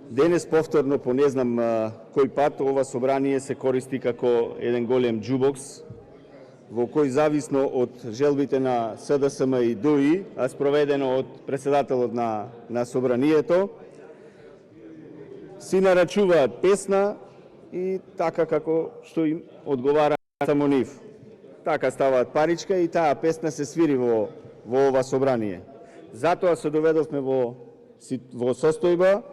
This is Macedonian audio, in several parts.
Денес повторно, по не знам кој пат, ова собрание се користи како еден голем џубокс, во кој зависно од желбите на СДСМ и ДУИ, а спроведено од председателот на собранието, си нарачуваат песна и така како што им одговара само нив. Така ставаат паричка и таа песна се свири во ова собрание. Затоа се доведовме во состојба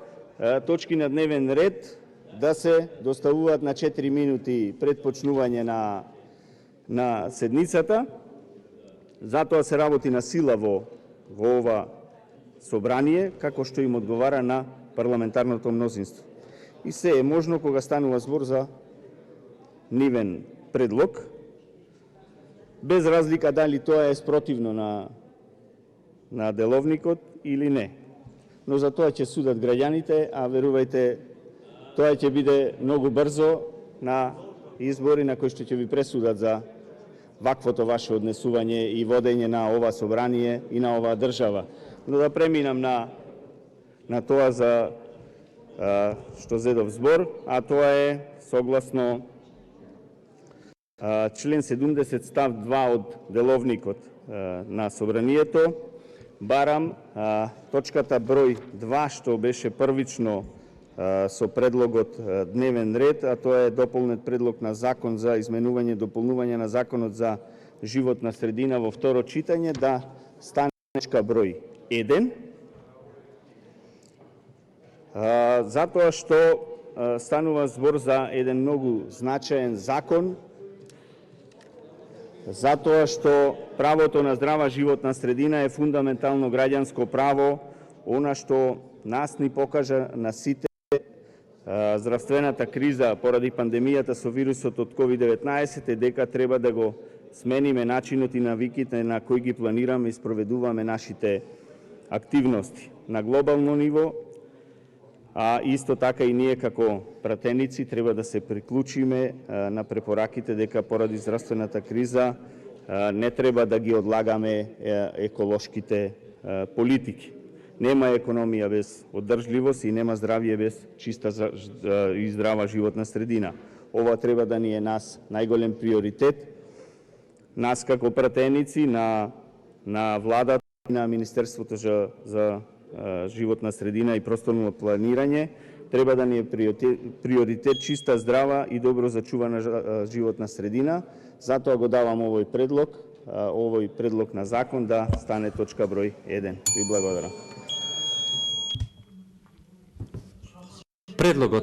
точки на дневен ред да се доставуваат на 4 минути пред почнување на седницата. Затоа се работи на сила во ова собрание, како што им одговара на парламентарното мнозинство. И се е можно кога станува збор за нивен предлог, без разлика дали тоа е спротивно на деловникот или не. Но за тоа ќе судат граѓаните, а верувајте, тоа ќе биде многу брзо на избори на кои што ќе ви пресудат за ваквото ваше однесување и водење на ова собрание и на оваа држава. Но да преминам на тоа за што зедов збор, а тоа е согласно член 70 став 2 од деловникот на собранието, барам точката број 2, што беше првично со предлогот дневен ред, а тоа е дополнет предлог на закон за изменување и дополнување на законот за животна средина во второ читање, да стане точка број 1, затоа што станува збор за еден многу значаен закон, затоа што правото на здрава животна средина е фундаментално граѓанско право, она што нас ни покажа на сите здравствената криза поради пандемијата со вирусот од COVID-19 е дека треба да го смениме начинот и навиките на кои ги планираме и спроведуваме нашите активности на глобално ниво, а исто така и ние како пратеници треба да се приклучиме на препораките дека поради здравствената криза не треба да ги одлагаме еколошките политики. Нема економија без одржливост и нема здравје без чиста и здрава животна средина. Ова треба да ни е нас најголем приоритет. Нас како пратеници на владата и на Министерството за животна средина и просторно планирање, треба да ни е приоритет чиста, здрава и добро зачувана животна средина. Затоа го давам овој предлог на закон да стане точка број 1. Ви благодарам. Предлогот